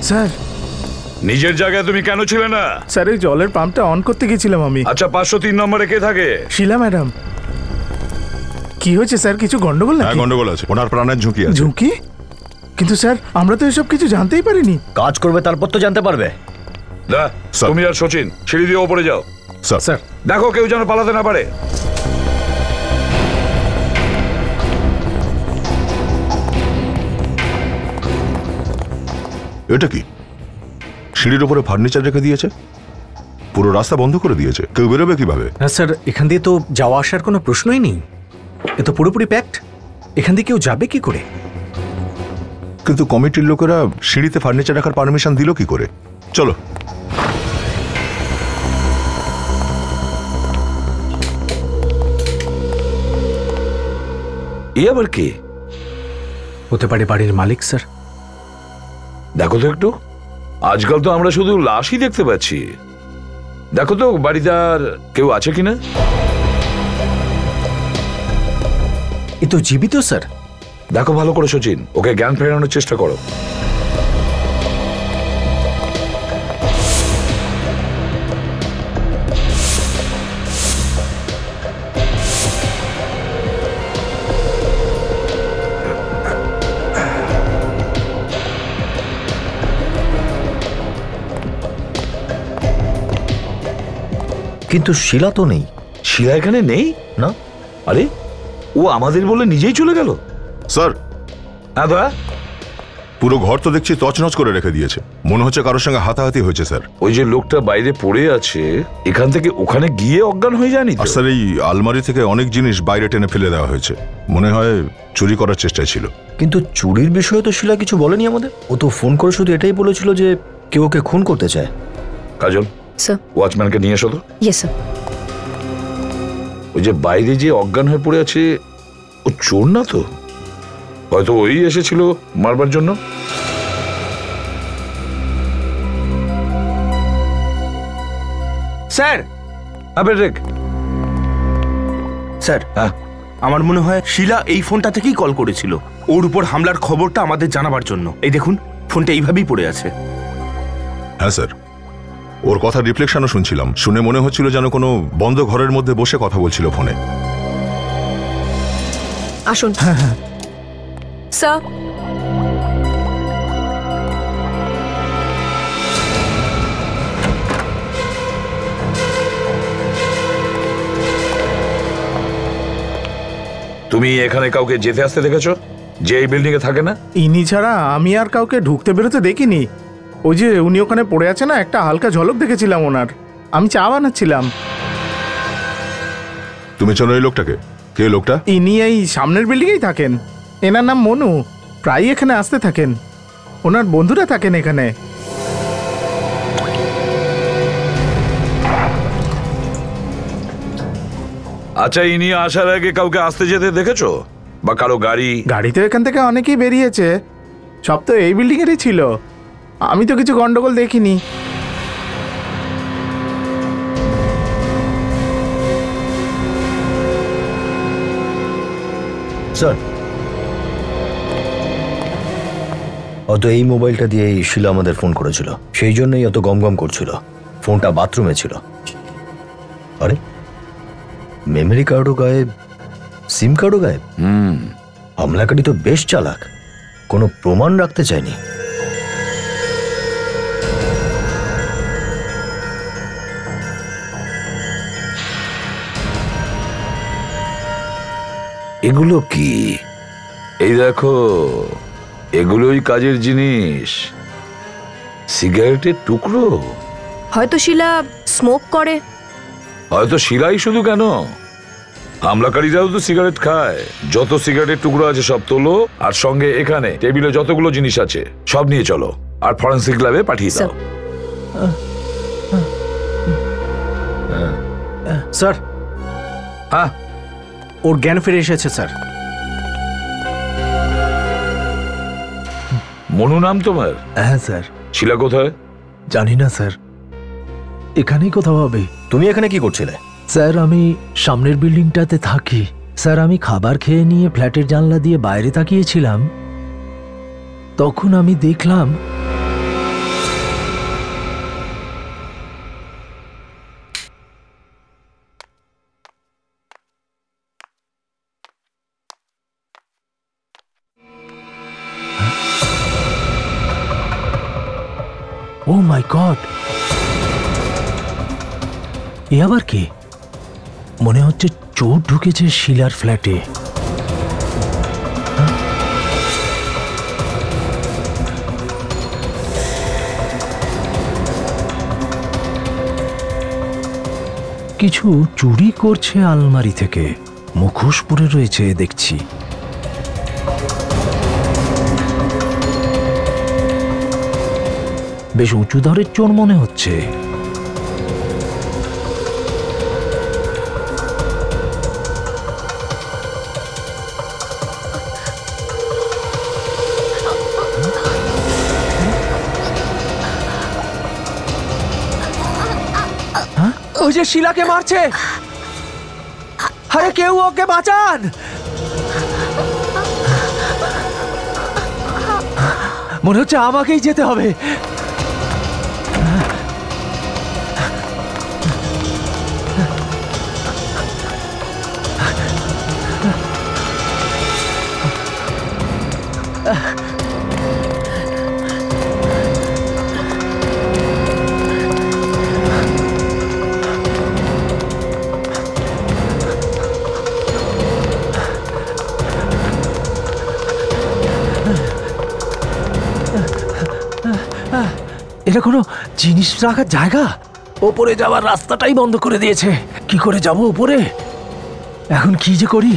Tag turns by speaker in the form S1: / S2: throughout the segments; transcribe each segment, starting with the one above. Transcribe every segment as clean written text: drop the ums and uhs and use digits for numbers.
S1: Sir
S2: নিজের জায়গায় তুমি কেন ছিলে না?
S1: স্যার এই জলের পাম্পটা অন করতে গেছিলাম আমি।
S2: আচ্ছা 503 নম্বরে কে থাকে?
S1: শিলা ম্যাডাম। কি হয়েছে স্যার, কিছু গন্ডগোল নাকি?
S3: হ্যাঁ গন্ডগোল আছে, ওনার প্রাণের ঝুঁকি আছে।
S1: ঝুঁকি? কিন্তু স্যার আমরা তো এসব কিছু জানতেই পারিনি।
S4: কাজ করবে তারপর তো জানতে পারবে।
S2: তুমি আর সচিন সিঁড়ি দিয়ে ওপরে যাও।
S3: স্যার
S2: দেখো কেউ যেন পালাতে না পারে।
S3: এটা কি সিঁড়ির উপরে ফার্নিচার রেখে দিয়েছে, পুরো রাস্তা বন্ধ করে দিয়েছে, কেউ বেরোবে কিভাবে?
S5: হ্যাঁ স্যার, এখান দিয়ে তো যাওয়া আসার কোনো প্রশ্নই নেই, এ তো পুরোপুরি প্যাকড। এখান দিয়ে কেউ যাবে কি করে?
S3: কিন্তু কমিটির লোকেরা সিঁড়িতে ফার্নিচার রাখার পারমিশন দিল কি করে? চলো।
S2: এ আবার কে?
S5: হতে পারে বাড়ির মালিক স্যার।
S2: দেখো তো একটু, আজকাল তো আমরা শুধু লাশই দেখতে পাচ্ছি। দেখো তো বাড়িতে আর কেউ আছে কিনা।
S5: এ তো জীবিত স্যার।
S2: দেখো ভালো করে সচিন, ওকে জ্ঞান ফেরানোর চেষ্টা করো।
S4: কিন্তু শিলা তো নেই।
S2: শিলা এখানে নেই
S4: না?
S2: আরে ও আমাদের বলে নিজেই চলে গেল।
S3: স্যার
S2: হ্যাঁ দা,
S3: পুরো ঘর তো দেখছি তছনছ করে রেখে দিয়েছে, মনে হচ্ছে কারোর সঙ্গে হাতাহাতি হয়েছে স্যার।
S2: ওই যে লোকটা বাইরে পড়ে আছে, এখান থেকে ওখানে গিয়ে অজ্ঞান হয়ে যায়নি তো?
S3: আর স্যার এই আলমারি থেকে অনেক জিনিস বাইরে টেনে ফেলে দেওয়া হয়েছে, মনে হয় চুরি করার চেষ্টায় ছিল।
S4: কিন্তু চুরির বিষয়ে তো শিলা কিছু বলেনি আমাদের। ও তো ফোন করে শুধু এটাই বলেছিল যে কেউ ওকে খুন করতে চায়।
S2: কাজল
S6: স্যার।
S2: ওয়াচম্যানকে নিয়ে এসো তো।
S6: Yes sir.
S2: ওই যে বাইরে যে অজ্ঞান হয়ে পড়ে আছে, ও চোর না তো? হয়তো ওই এসেছিল মারবার জন্য।
S7: স্যার। স্যার আমার মনে হয় শিলা এই ফোনটা থেকেই কল করেছিল, ওর উপর হামলার খবরটা আমাদের জানাবার জন্য। এই দেখুন ফোনটা এইভাবেই পড়ে আছে।
S3: হ্যাঁ স্যার, ওর কথা রিফ্লেকশনও শুনছিলাম, শুনে মনে হচ্ছিল যেন কোনো বন্ধ ঘরের মধ্যে বসে কথা বলছিল ফোনে।
S6: আসুন। স্যার।
S2: তুমি এখানে কাউকে যেতে আসতে দেখেছো যে এই বিল্ডিং এ থাকে না?
S1: ইনি ছাড়া আমি আর কাউকে ঢুকতে বেরোতে দেখিনি। ওই যে উনি ওখানে পড়ে আছে না, একটা হালকা ঝলক দেখেছিলাম ওনার, আমি চা বানাচ্ছিলাম।
S3: তুমি চেনো এই লোকটাকে? কে লোকটা?
S1: ইনি এই সামনের বিল্ডিংয়েই থাকেন, এনার নাম মনু, প্রায় এখানে আসতে থাকেন, ওনার বন্ধুরা থাকেন এখানে।
S2: আচ্ছা, ইনি আসার আগে কাউকে আসতে যেতে দেখেছো বা কারো গাড়ি?
S1: গাড়ি তো এখান থেকে অনেকেই বেরিয়েছে, সব তো এই বিল্ডিং এরই ছিল, আমি তো কিছু গন্ডগোল দেখিনি।
S4: স্যার অত এই মোবাইলটা দিয়ে শিলা আমাদের ফোন করেছিল, সেই জন্যই অত গমগম করছিল। ফোনটা বাথরুমে ছিল। আরে মেমোরি কার্ডও গায়েব, সিম কার্ডও গায়েব। হামলাকারী তো বেশ চালাক, কোনো প্রমাণ রাখতে চায়নি।
S2: এগুলো কি? এই দেখো, এগুলোই কাজের জিনিস। সিগারেটের টুকরো।
S6: হয়তো শিলা স্মোক করে।
S2: হয়তো শিলাই শুধু কেন, হামলাকারীরাও তো সিগারেট খায়। যত সিগারেটের টুকরো আছে সব তোলো, আর সঙ্গে এখানে টেবিলে যতগুলো জিনিস আছে সব নিয়ে চলো, আর ফরেনসিক ল্যাবে পাঠিয়ে দাও।
S5: স্যার।
S2: হ্যাঁ,
S5: ওর জ্ঞান ফিরে এসেছে স্যার।
S2: মনু নাম তোমার?
S8: হ্যাঁ স্যার।
S2: শিলা কোথায়?
S8: জানি না স্যার, এখানেই কোথাও হবে।
S4: তুমি এখানে কি করছিলে?
S8: স্যার আমি সামনের বিল্ডিংটাতে থাকি স্যার, আমি খাবার খেয়ে নিয়ে ফ্ল্যাটের জানলা দিয়ে বাইরে তাকিয়েছিলাম, তখন আমি দেখলাম ও মাই গড, এ আবার কি? মনে হচ্ছে চোর ঢুকেছে শিলার ফ্ল্যাটে। কিছু চুরি করছে আলমারি থেকে, মুখোশ পরে রয়েছে দেখছি। বেশ উঁচু ধরের চোর মনে হচ্ছে।
S5: ওই যে শিলাকে মারছে, আরে কেউ ওকে বাঁচান। মনে হচ্ছে আমাকেই যেতে হবে।
S8: এটা কোনো জিনিস রাখার জায়গা? ওপরে যাওয়ার রাস্তাটাই বন্ধ করে দিয়েছে। কি করে যাব উপরে? এখন কি যে করি?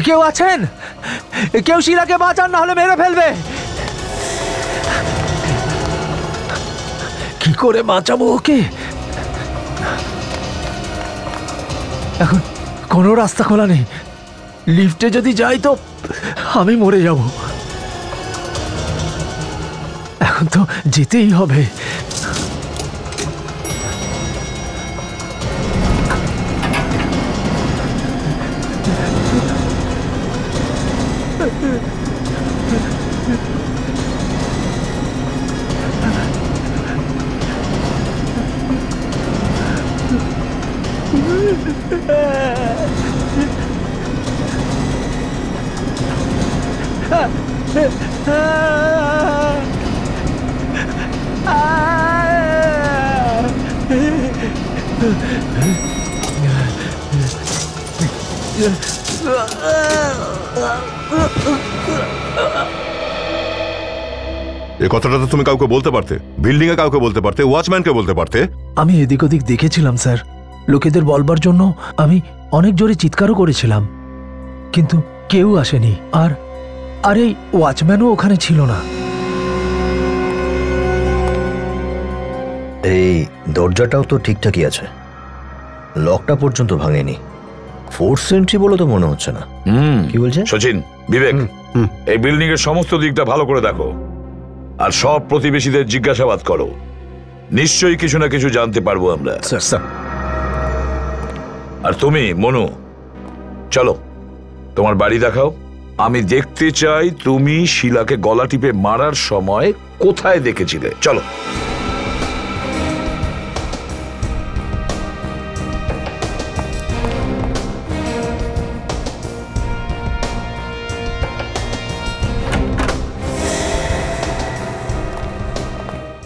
S5: কেউ আছেন? কেউ শিলাকে বাঁচান, না হলে মেরে ফেলবে।
S8: কি করে বাঁচাবো ওকে? এখন কোনো রাস্তা খোলা নেই। লিফটে যদি যাই তো আমি মরে যাব। এখন তো যেতেই হবে।
S3: এ কথাটা তো তুমি কাউকে বলতে পারতে, বিল্ডিং এ কাউকে বলতে পারতে, ওয়াচম্যানকে বলতে পারতে।
S8: আমি এদিক ওদিক দেখেছিলাম স্যার। লোকেদের বলবার জন্য আমি অনেক জোরে চিৎকারও করেছিলাম, কিন্তু কেউ আসেনি। আর এই ওয়াচম্যানও ওখানে ছিল না।
S4: এই দরজাটাও তো ঠিকঠাকই আছে, লকটা পর্যন্ত ভাঙেনি। ফোর্স এন্ট্রি বলে তো মনে হচ্ছে না। কি বলছেন
S2: সচিন, বিবেক, এই বিল্ডিং এর সমস্ত দিকটা ভালো করে দেখো আর সব প্রতিবেশীদের জিজ্ঞাসাবাদ করো। নিশ্চয়ই কিছু না কিছু জানতে পারবো আমরা।
S5: স্যার।
S2: আর তুমি মনু, চলো তোমার বাড়ি দেখাও। আমি দেখতে চাই তুমি শিলাকে গলা টিপে মারার সময় কোথায় দেখেছিলে। চলো।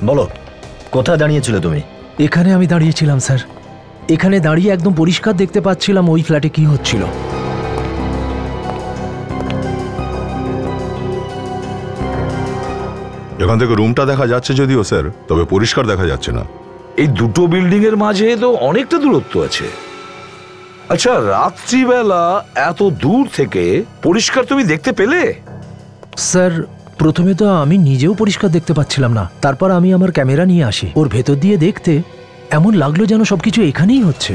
S4: বলো, কোথায় দাঁড়িয়েছিলে তুমি?
S8: এখানে আমি দাঁড়িয়েছিলাম স্যার। এখানে দাঁড়িয়ে একদম পরিষ্কার দেখতে পাচ্ছিলাম ওই ফ্ল্যাটে কি হচ্ছিল।
S3: এখান থেকে রুমটা দেখা যাচ্ছে যদিও স্যার, তবে পরিষ্কার দেখা যাচ্ছে না।
S2: এই দুটো বিল্ডিং এর মাঝে তো অনেকটা দূরত্ব আছে। আচ্ছা, রাত্রিবেলা এত দূর থেকে পরিষ্কার তুমি দেখতে পেলে?
S8: স্যার, প্রথমে তো আমি নিজেও পরিষ্কার দেখতে পাচ্ছিলাম না। তারপর আমি আমার ক্যামেরা নিয়ে আসি। ওর ভেতর দিয়ে দেখতে এমন লাগলো যেন সবকিছু এখানেই হচ্ছে।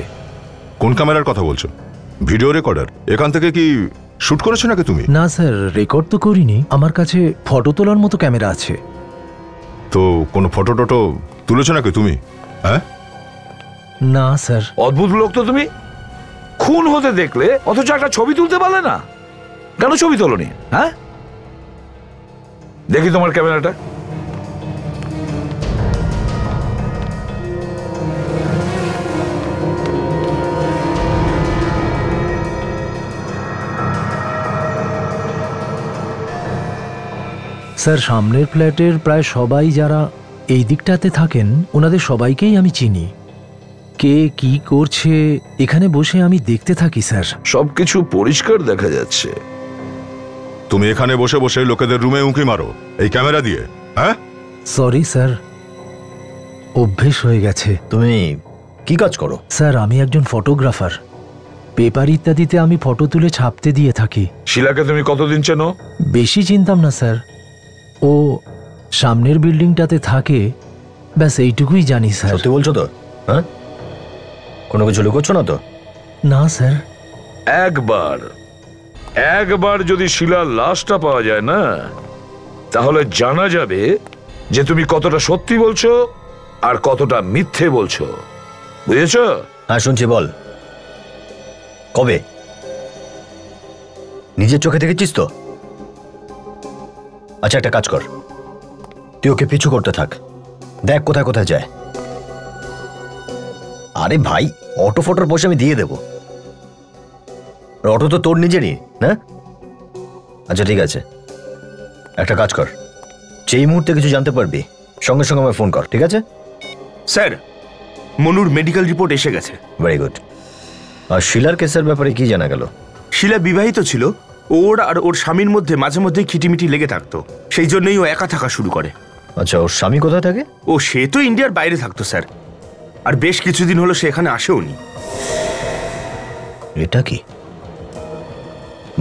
S3: কোন ক্যামেরার কথা বলছো? Video recorder? এখান থেকে কি শুট করেছো নাকি তুমি?
S8: না স্যার, রেকর্ড তো করিনি। আমার কাছে ফটো তোলার মতো ক্যামেরা আছে।
S3: তো কোনো ফটো টটো তুলেছো নাকি তুমি? হ্যাঁ
S8: না স্যার।
S2: অদ্ভুত লোক তো তুমি। খুন হতে দেখলে অথচ একটা ছবি তুলতে পারলে না। কেন ছবি তোলনি? হ্যাঁ, দেখি তোমার ক্যামেরাটা।
S8: স্যার সামনের ফ্ল্যাটের প্রায় সবাই যারা এই দিকটাতে থাকেন ওনাদের সবাইকেই আমি চিনি। কে কি করছে এখানে বসে আমি দেখতে থাকি স্যার।
S2: সবকিছু পরিষ্কার দেখা যাচ্ছে।
S3: তুমি এখানে বসে বসে লোকেদের রুমে উঁকি মারো এই ক্যামেরা দিয়ে, হ্যাঁ?
S8: সরি স্যার, অভ্যেস হয়ে গেছে।
S4: তুমি কি কাজ করো?
S8: স্যার আমি একজন ফটোগ্রাফার, পেপার ইত্যাদিতে আমি ফটো তুলে ছাপতে দিয়ে থাকি।
S2: শিলাকে তুমি কতদিন চেনো?
S8: বেশি চিনতাম না স্যার, ও সামনের বিল্ডিংটাতে থাকে, ব্যাস এইটুকুই জানি স্যার।
S4: সত্যি বলছো তো? হ্যাঁ, কোনো কিছু লুকোচ্ছ না তো?
S8: না স্যার।
S2: একবার যদি শিলার লাশটা পাওয়া যায় না, তাহলে জানা যাবে যে তুমি কতটা সত্যি বলছো আর কতটা মিথ্যে বলছো, বুঝেছো?
S4: হ্যাঁ শুনছি, বল। কবে? নিজের চোখে দেখেছিস তো? আচ্ছা একটা কাজ কর, তুই ওকে পিছু করতে থাক, দেখ কোথায় কোথায় যায়। আরে ভাই, অটো ফটোর পয়সা আমি দিয়ে দেবো, অটো তো তোর নিজেরই না? আচ্ছা ঠিক আছে, একটা কাজ কর, যেই মুহূর্তে কিছু জানতে পারবি সঙ্গে সঙ্গে আমায় ফোন কর, ঠিক আছে?
S7: স্যার, মনুর মেডিকেল রিপোর্ট এসে গেছে।
S4: Very good. আর শিলার কেসের ব্যাপারে কি জানা গেল?
S7: শিলা বিবাহিত ছিল, ওর আর ওর স্বামীর মধ্যে মাঝে মধ্যে খিটিমিটি লেগে থাকতো, সেই জন্যই ও একা থাকা শুরু করে।
S4: আচ্ছা, ওর স্বামী কোথায় থাকে?
S7: ও সে তো ইন্ডিয়ার বাইরে থাকতো স্যার, আর বেশ কিছুদিন হলো সে এখানে আসেওনি।
S4: এটা কি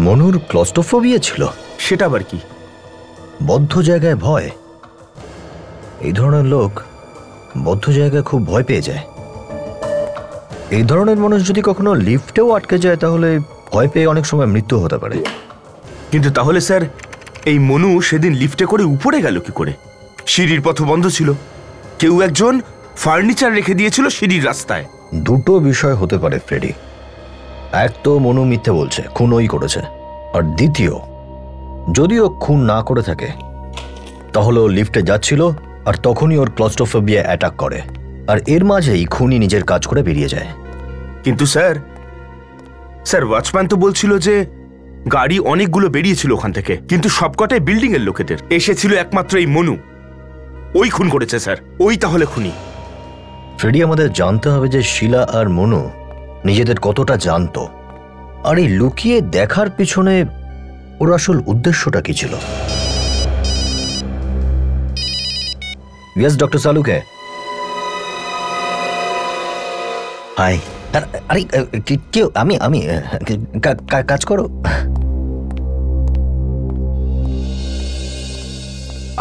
S4: মনুর ক্লস্টোফোবিয়া ছিল?
S7: সেটা আবার কি?
S4: বদ্ধ জায়গায় ভয়। এই ধরনের লোক বদ্ধ জায়গায় খুব ভয় পেয়ে যায়। এই ধরনের মানুষ যদি কখনো লিফটেও আটকে যায় তাহলে ভয় পেয়ে অনেক সময় মৃত্যু হতে পারে।
S7: কিন্তু তাহলে স্যার, এই মনু সেদিন লিফটে করে উপরে গেল কি করে? সিঁড়ির পথ বন্ধ ছিল, কেউ একজন ফার্নিচার রেখে দিয়েছিল সিঁড়ির রাস্তায়।
S4: দুটো বিষয় হতে পারে ফ্রেডি, এক তো মনু মিথ্যে বলছে, খুন ওই করেছে, আর দ্বিতীয়, যদিও খুন না করে থাকে তাহলে ও লিফটে যাচ্ছিল আর তখনই ওর ক্লস্টোফোবিয়া অ্যাটাক করে, আর এর মাঝেই খুনি নিজের কাজ করে বেরিয়ে যায়।
S7: কিন্তু স্যার, ওয়াচম্যান তো বলছিল যে গাড়ি অনেকগুলো বেরিয়েছিল ওখান থেকে, কিন্তু সবকটাই বিল্ডিং এর লোকেদের, এসেছিল একমাত্র এই মনু। ওই খুন করেছে স্যার, ওই তাহলে খুনি।
S4: ফ্রেডি, আমাদের জানতে হবে যে শিলা আর মনু নিজেদের কতটা জানতো, আর এই লুকিয়ে দেখার পিছনে ওর আসল উদ্দেশ্যটা কি ছিল। ইয়েস ডক্টর সালুকে। হাই। আরে কেউ আমি কাজ করো।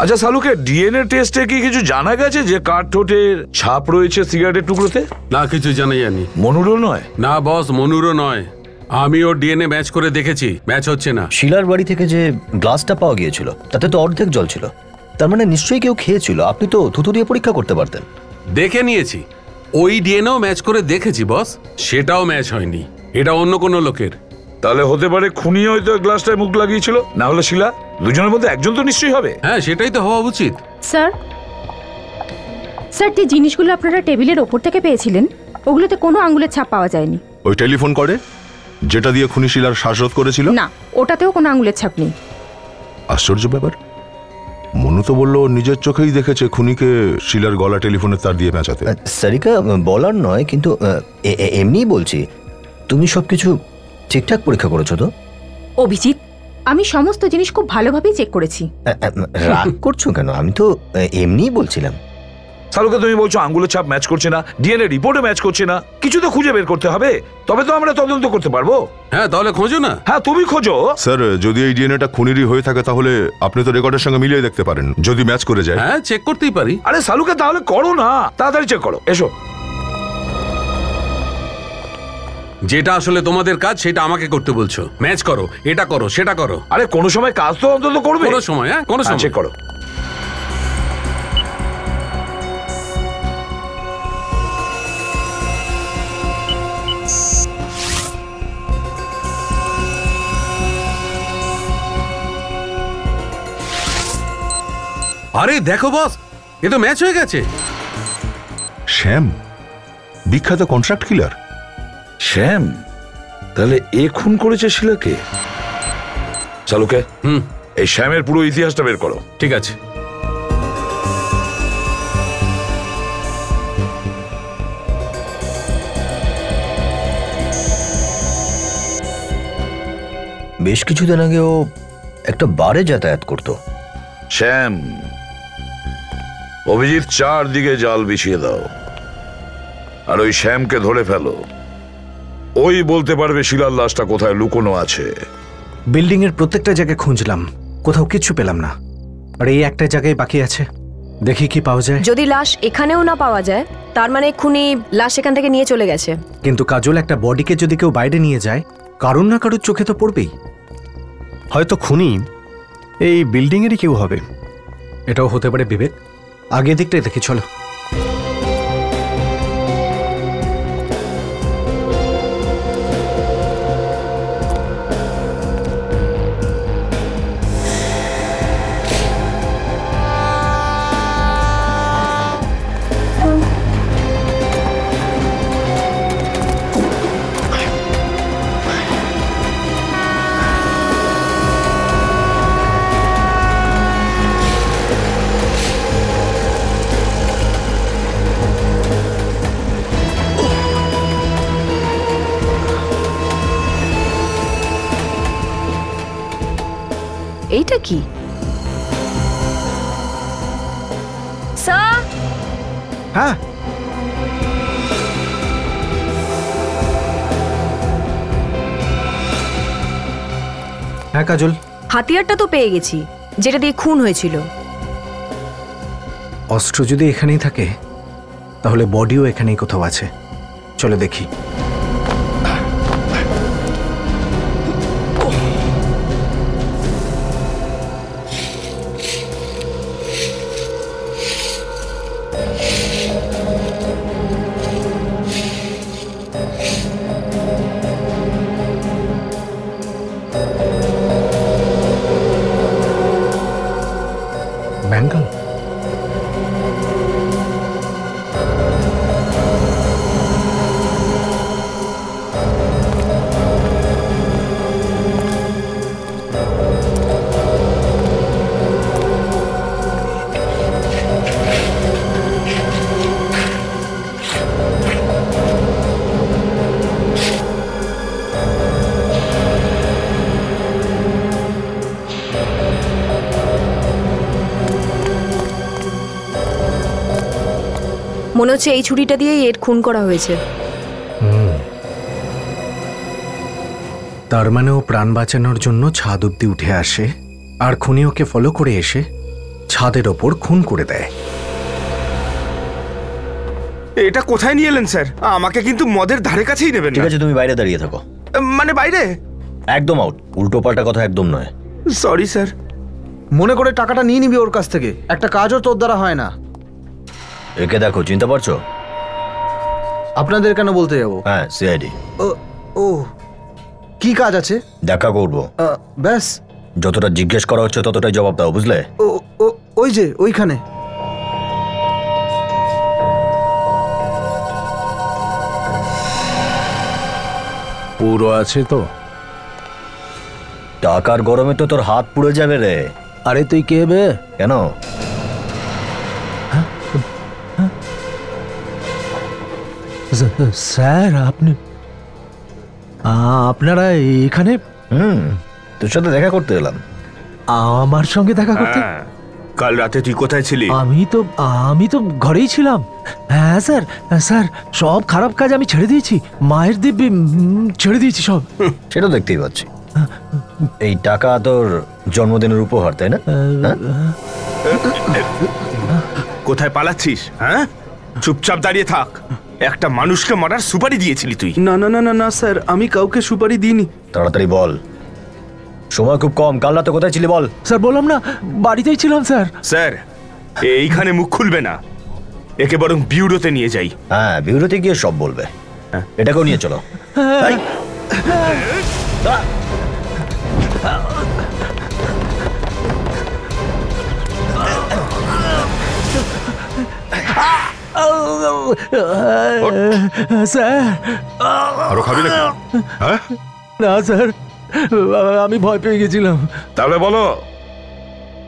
S2: আচ্ছা সালুকে, ডিএনএ টেস্টে কি কিছু জানা গেছে যে কার ঠোঁটের ছাপ রয়েছে সিগারেটের টুকরোতে?
S9: না, কিছু জানা যায়নি।
S2: মনুরও নয়?
S9: না বস, মনুরও নয়। আমি ওর ডিএনএ ম্যাচ করে দেখেছি, ম্যাচ হচ্ছে না।
S4: শিলার বাড়ি থেকে যে গ্লাসটা পাওয়া গিয়েছিল তাতে তো অর্ধেক জল ছিল, তার মানে নিশ্চয়ই কেউ খেয়েছিল। আপনি তো থুতু দিয়ে পরীক্ষা করতে পারতেন।
S9: দেখে নিয়েছি, ওই ডিএনএও ম্যাচ করে দেখেছি বস, সেটাও ম্যাচ হয়নি। এটা অন্য কোনো লোকের।
S2: তাহলে হতে পারে খুনি হয়তো গ্লাসটায় মুখ লাগিয়েছিল, না হলে শিলা। দুজনের মধ্যে একজন তো নিশ্চয়ই হবে।
S9: হ্যাঁ, সেটাই তো হওয়া উচিত।
S10: স্যার, যে জিনিসগুলো আপনারা টেবিলের ওপর থেকে পেয়েছিলেন ওগুলোতে কোনো আঙ্গুলের ছাপ পাওয়া যায়নি।
S3: ওই টেলিফোন করে যেটা দিয়ে খুনি শিলার শ্বাসরোধ করেছিল?
S10: না, ওটাতেও কোনো আঙ্গুলের ছাপ নেই।
S3: আশ্চর্য ব্যাপার, মনু তো বললো নিজের চোখেই দেখেছে খুনিকে শিলার গলা টেলিফোনের তার দিয়ে পেঁচাতে।
S4: সারিকা, বলার নয়, কিন্তু এমনিই বলছি, তুমি সবকিছু ঠিকঠাক পরীক্ষা করেছো তো?
S10: অভিজিৎ, আমি সমস্ত জিনিস খুব ভালোভাবেই চেক করেছি।
S4: রাগ করছো কেন? আমি তো এমনিই বলছিলাম।
S2: সালুকে, তুমি বলছো আঙ্গুলের ছাপ ম্যাচ করছে না, ডিএনএ রিপোর্টে ম্যাচ করছে না, কিছু তো খুঁজে বের করতে হবে, তবে তো আমরা তদন্ত করতে পারবো।
S9: হ্যাঁ, তাহলে খোঁজো না।
S2: হ্যাঁ, তুমি খোঁজো।
S3: স্যার, যদি এই ডিএনএটা খুনিরই হয়ে থাকে তাহলে আপনি তো রেকর্ডের সঙ্গে মিলিয়ে দেখতে পারেন, যদি ম্যাচ করে যায়।
S9: হ্যাঁ, চেক করতেই পারি।
S2: আরে সালুকে, তাহলে করো না, তাড়াতাড়ি চেক করো, এসো।
S9: যেটা আসলে তোমাদের কাজ সেটা আমাকে করতে বলছো। ম্যাচ করো, এটা করো, সেটা করো।
S2: আরে কোনো সময় কাজ তো অন্তত করবে।
S9: কোনো সময়, হ্যাঁ, কোনো সময়
S2: চেক করো।
S9: আরে দেখো বস, এ তো ম্যাচ হয়ে গেছে।
S3: শ্যাম, বিখ্যাত কন্ট্রাক্ট কিলার।
S2: শ্যাম, তাহলে এ খুন করেছে শিলাকে? চালুকে, এই শ্যামের পুরো ইতিহাসটা বের করো।
S9: ঠিক আছে।
S4: বেশ কিছুদিন আগে ও একটা বারে যাতায়াত করতো।
S2: শ্যাম, অভিজিৎ চারদিকে জাল বিছিয়ে দাও, আর ওই শ্যামকে ধরে ফেলো। ওই বলতে পারবে শিলার লাশটা কোথায় লুকোনো আছে।
S5: বিল্ডিং এর প্রত্যেকটা জায়গায় খুঁজলাম, কোথাও কিচ্ছু পেলাম না। আর এই একটা জায়গায় বাকি আছে, দেখি কি পাওয়া যায়।
S6: যদি লাশ এখানেও না পাওয়া যায়, তার মানে খুনি লাশ এখান থেকে নিয়ে চলে গেছে।
S5: কিন্তু কাজল, একটা বডিকে যদি কেউ বাইরে নিয়ে যায়, কারুর না কারুর চোখে তো পড়বেই।
S11: হয়তো খুনি এই বিল্ডিং এরই কেউ হবে।
S5: এটাও হতে পারে বিবেক। আগে দিকটাই দেখি, চলো।
S6: এইটা কি স্যার?
S8: হ্যাঁ,
S5: হ্যাঁ কাজল,
S6: হাতিয়ারটা তো পেয়ে গেছি, যেটা দিয়ে খুন হয়েছিল।
S5: অস্ত্র যদি এখানেই থাকে, তাহলে বডিও এখানেই কোথাও আছে। চলো দেখি। ব্যাঙ্গল,
S6: মনে হচ্ছে এই ছুরিটা দিয়েই এর খুন করা হয়েছে।
S5: তার মানে ও প্রাণ বাঁচানোর জন্য ছাদ অব্দি উঠে আসে, আর খুনি ওকে ফলো করে এসে ছাদের ওপর খুন করে দেয়।
S7: এটা কোথায় নিয়ে এলেন স্যার? আমাকে কিন্তু মদের ধারে কাছেই নেবেন
S4: ঠিক
S7: না।
S4: আছে, তুমি বাইরে দাঁড়িয়ে থাকো।
S7: মানে বাইরে?
S4: একদম আউট। উল্টো পাল্টা কথা একদম নয়।
S7: Sorry sir.
S8: মনে করে টাকাটা নিয়ে নিবি ওর কাছ থেকে। একটা কাজও তোর দ্বারা হয় না।
S4: একে দেখো, চিনতে পারছো?
S8: আপনাদের কেন বলতে যাবো?
S4: হ্যাঁ, সিআইডি।
S8: ও, কি কাজ আছে?
S4: দেখা করবো।
S8: ব্যাস।
S4: যতটা জিজ্ঞেস করা হচ্ছে ততটাই জবাব দাও, বুঝলে?
S8: ওই যে ওইখানে।
S11: পুরো আছে তো?
S4: টাকার গরমে তো তোর হাত পুড়ে যাবে রে।
S8: আরে তুই কে বে?
S4: কেন?
S8: স্যার, আপনারা এখানে?
S4: তোর সাথে দেখা করতে এলাম।
S8: আমার সঙ্গে দেখা করতে?
S7: কাল রাতে তুই কোথায় ছিলি?
S8: আমি তো ঘরেই ছিলাম। হ্যাঁ স্যার, স্যার সব খারাপ কাজ আমি ছেড়ে দিয়েছি। মায়ের দিব্যি ছেড়ে দিয়েছি সব।
S4: সেটা দেখতেই পাচ্ছি। এই টাকা তোর জন্মদিনের উপহার, তাই না?
S7: কোথায় পালাচ্ছিস? হ্যাঁ, চুপচাপ দাঁড়িয়ে থাক। একটা মানুষকে মারার সুপারি দিয়েছিলি তুই।
S8: না না না না না স্যার, আমি কাউকে সুপারি দিইনি।
S4: তাড়াতাড়ি বল, সময় খুব কম। কাল রাতে কোথায় ছিলি বল।
S8: স্যার বললাম না, বাড়িতেই ছিলাম স্যার।
S7: স্যার, এইখানে মুখ খুলবে না, একে বরং বিউরোতে নিয়ে যাই।
S4: হ্যাঁ, বিউরোতে গিয়ে সব বলবে। এটাকেও নিয়ে চলো।
S8: স্যার,
S3: আরো খাবি নাকি? হ্যাঁ,
S8: না স্যার, আমি ভয় পেয়ে গেছিলাম।
S2: তাহলে বলো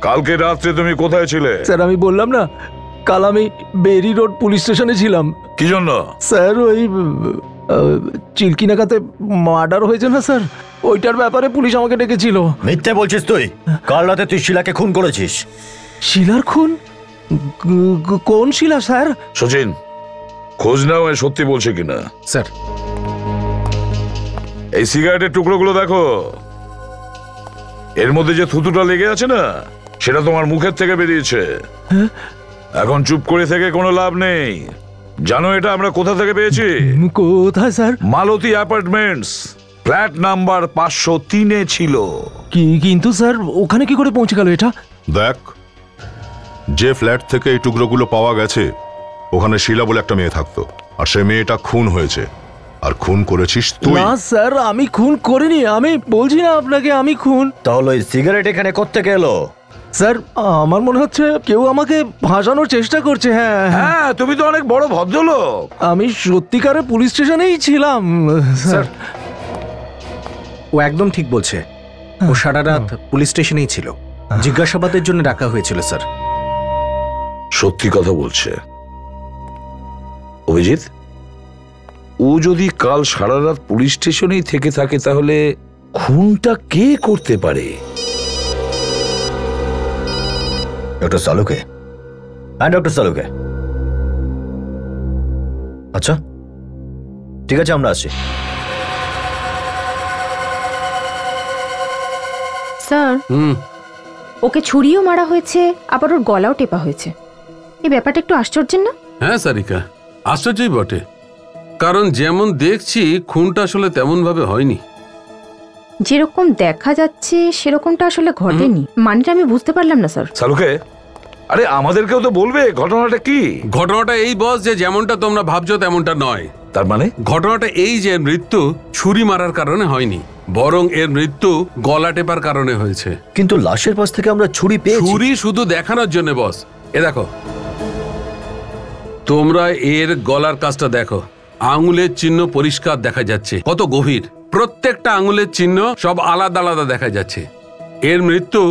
S2: কালকে রাত্রে তুমি কোথায় ছিলে?
S8: স্যার আমি বললাম না, কাল আমি বেরি রোড পুলিশ স্টেশনে ছিলাম।
S2: কি জন্য?
S8: স্যার ওই চিলকিনাকাতে মার্ডার হয়েছে না স্যার, ওইটার ব্যাপারে পুলিশ আমাকে ডেকেছিল।
S4: মিথ্যে বলছিস তুই? কাল রাতে তুই শিলাকে খুন করেছিস।
S8: শিলার খুন? কোন শিলা স্যার?
S2: সচিন, খোঁজ নাও এ সত্যি বলছে কিনা।
S5: স্যার,
S2: এই সিগারেটের টুকরোগুলো দেখো, এর মধ্যে যে থুতুটা লেগে আছে না, সেটা তোমার মুখের থেকে বেরিয়েছে। এখন চুপ করে থেকে কোনো লাভ নেই। জানো এটা আমরা কোথা থেকে পেয়েছি?
S8: কোথায় স্যার?
S2: মালতী অ্যাপার্টমেন্টস, ফ্ল্যাট নাম্বার 503-এ ছিল।
S8: কিন্তু স্যার ওখানে কি করে পৌঁছে গেল এটা?
S3: দেখ, যে ফ্ল্যাট থেকে এই টুকরোগুলো পাওয়া গেছে ওখানে শিলা বলে একটা মেয়ে থাকতো, আর সে মেয়েটা খুন হয়েছে, আর খুন করেছিস তুই।
S8: না স্যার, আমি খুন করিনি, আমি বলছি না আপনাকে আমি খুন।
S4: তাহলে ওই সিগারেট এখানে কোত্থেকে এলো?
S8: স্যার আমার মনে হচ্ছে কেউ আমাকে ভাসানোর চেষ্টা করছে। হ্যাঁ
S2: হ্যাঁ, তুমি তো অনেক বড় ভদ্রলোক।
S8: আমি সত্যিকারে পুলিশ স্টেশনেই ছিলাম স্যার।
S5: ও একদম ঠিক বলছে। ও সারা রাত পুলিশ স্টেশনেই ছিল, জিজ্ঞাসাবাদের জন্য ডাকা হয়েছিল স্যার।
S2: সত্যি কথা বলছে অভিজিৎ। ও যদি কাল সারা রাত পুলিশ স্টেশনেই থেকে থাকে তাহলে খুনটা কে করতে পারে?
S4: ডক্টর সালুকে। হ্যাঁ ডক্টর সালুকে। আচ্ছা ঠিক আছে, আমরা আসছি।
S10: স্যার, ওকে ছুরিও মারা হয়েছে, আবার ওর গলাও টেপা হয়েছে। এই ব্যাপারটা একটু আশ্চর্যের না?
S9: হ্যাঁ সারিকা, আশ্চর্যই বটে। কারণ যেমন দেখছি খুনটা আসলে তেমন ভাবে হয়নি।
S10: যেরকম দেখা যাচ্ছে সেরকমটা আসলে ঘটেনি। মানেটা আমি বুঝতে পারলাম না স্যার।
S2: সালুকে, আরে আমাদেরকেও তো বলবে ঘটনাটা কি।
S9: ঘটনাটা এই বস যে যেমনটা তোমরা ভাবছো তেমনটা নয়।
S2: তার মানে?
S9: ঘটনাটা এই যে মৃত্যু ছুরি মারার কারণে হয়নি, বরং এর মৃত্যু গলা টেপার কারণে হয়েছে।
S4: কিন্তু লাশের পাশ থেকে আমরা ছুরি পেয়েছি।
S9: ছুরি শুধু দেখানোর জন্য বস। এ দেখো, তোমরা এর গলার কাজটা দেখো, আঙুলের চিহ্ন পরিষ্কার দেখা যাচ্ছে, কত গভীর। প্রত্যেকটা আঙুলের চিহ্ন সব আলাদা আলাদা দেখা যাচ্ছে। এর মৃত্যু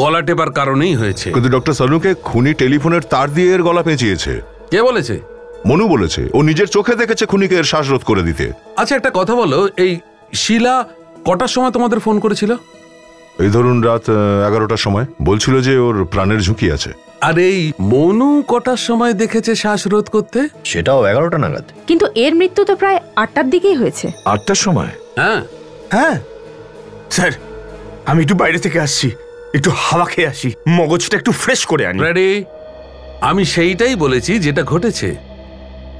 S9: গলা টেপার কারণেই হয়েছে।
S3: কিন্তু ডক্টর সালুকে খুনি টেলিফোনের তার দিয়ে এর গলা পেঁচিয়েছে।
S9: কে বলেছে?
S3: মনু বলেছে, ও নিজের চোখে দেখেছে খুনিকে এর শ্বাসরোধ করে দিতে।
S9: আচ্ছা একটা কথা বলো, এই শিলা কটার সময় তোমাদের ফোন করেছিল?
S3: এই ধরুন রাত 11টার সময়। বলছিল যে ওর প্রাণের ঝুঁকি আছে।
S9: আর এই মনু কটার সময় দেখেছে শ্বাসরোধ করতে?
S4: সেটাও 11টা নাগাদ।
S10: কিন্তু এর মৃত্যু তো প্রায় 8টার দিকেই হয়েছে।
S2: 8টার সময়?
S9: হ্যাঁ
S7: হ্যাঁ স্যার, আমি একটু বাইরে থেকে আসছি, একটু হাওয়া খেয়ে আসি, মগজটা একটু ফ্রেশ করে আনি।
S9: রেডি? আমি সেইটাই বলেছি যেটা ঘটেছে।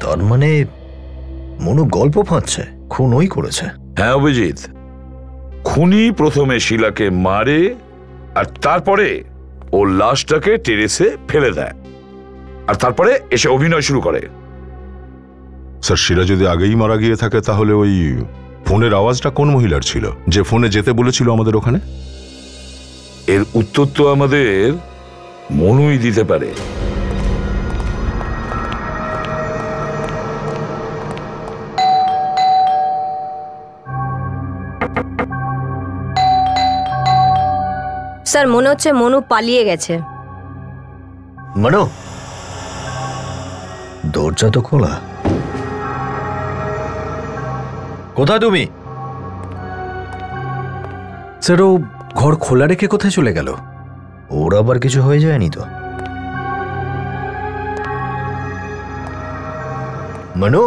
S4: তার মানে মনু গল্প ফাঁদছে, খুন ওই করেছে।
S2: হ্যাঁ অভিজিৎ, খুনি প্রথমে শিলাকে মারে আর তারপরে ও লাশটাকে টেরেসে ফেলে দেয়, আর তারপরে এসে অভিনয় শুরু করে।
S3: স্যার, শিলা যদি আগেই মারা গিয়ে থাকে তাহলে ওই ফোনের আওয়াজটা কোন মহিলার ছিল যে ফোনে যেতে বলেছিল আমাদের ওখানে?
S2: এর উত্তর তো আমাদের মনুই দিতে পারে।
S6: স্যার মনে হচ্ছে মনু পালিয়ে গেছে।
S4: মনু, দরজা তো খোলা। কোথায় তুমি?
S5: স্যার ও ঘর খোলা রেখে কোথায় চলে গেল?
S4: ওর আবার কিছু হয়ে যায়নি তো? মনু,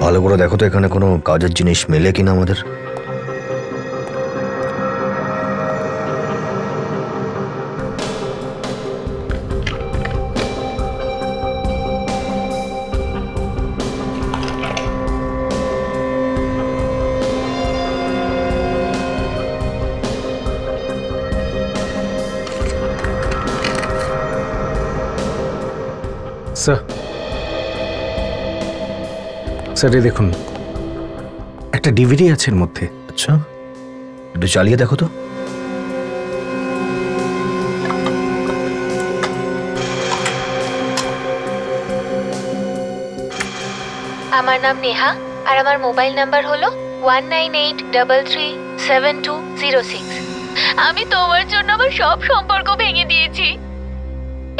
S4: ভালো করে দেখো তো এখানে কোনো কাজের জিনিস মেলে কিনা আমাদের।
S5: স্যার, স্যার এই দেখুন, একটা ডিভিডি আছে এর মধ্যে।
S4: আচ্ছা, একটু চালিয়ে দেখো তো।
S12: আমার নাম নেহা আর আমার মোবাইল নাম্বার হলো 1983372726। আমি তোমার জন্য আমার সব সম্পর্ক ভেঙে দিয়েছি,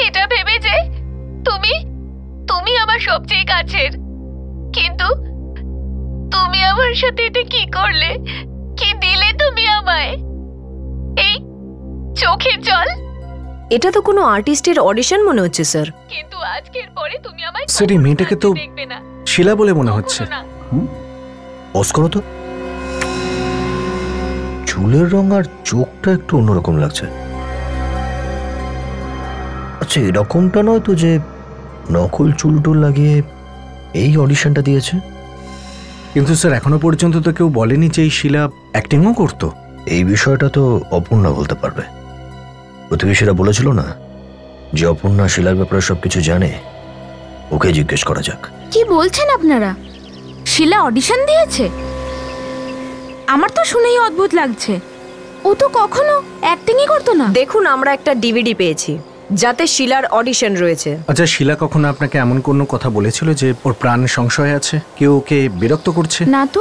S12: এটা ভেবে যে তুমি তুমি আমার সবচেয়ে কাছের। কিন্তু তুমি আমার সাথে এটা কি করলে? কি দিলে তুমি আমায়? এই চোখের জল?
S6: এটা তো কোনো আর্টিস্টের অডিশন মনে হচ্ছে স্যার।
S12: কিন্তু আজকের পরে তুমি আমায়
S5: স্যার এই মেয়েটাকে তো
S12: দেখবে না।
S5: শিলা বলে মনে হচ্ছে।
S4: পজ করো তো। চুলের রং আর চোখটা একটু অন্যরকম লাগছে। আচ্ছা এরকমটা নয় তো যে নকল চুল টুল লাগিয়ে এই অডিশনটা দিয়েছে?
S5: কিন্তু স্যার এখনো পর্যন্ত তো কেউ বলেনি যে এই শিলা অ্যাক্টিংও করতো।
S4: এই বিষয়টা তো অপর্ণা বলতে পারবে। প্রতিবেশীরা বলেছিল না যে অপর্ণা শিলার ব্যাপারে সবকিছু জানে, ওকে জিজ্ঞেস করা যাক।
S10: কি বলছেন আপনারা? শিলা অডিশন দিয়েছে? আমার তো শুনেই অদ্ভুত লাগছে। ও তো কখনো অ্যাক্টিংই করতো না।
S6: দেখুন আমরা একটা ডিভিডি পেয়েছি যাতে শিলার অডিশন রয়েছে।
S5: আচ্ছা শিলা কখনো আপনাকে এমন কোনো কথা বলেছিল যে ওর প্রাণ সংশয় আছে, কেউ ওকে বিরক্ত করছে?
S10: না তো,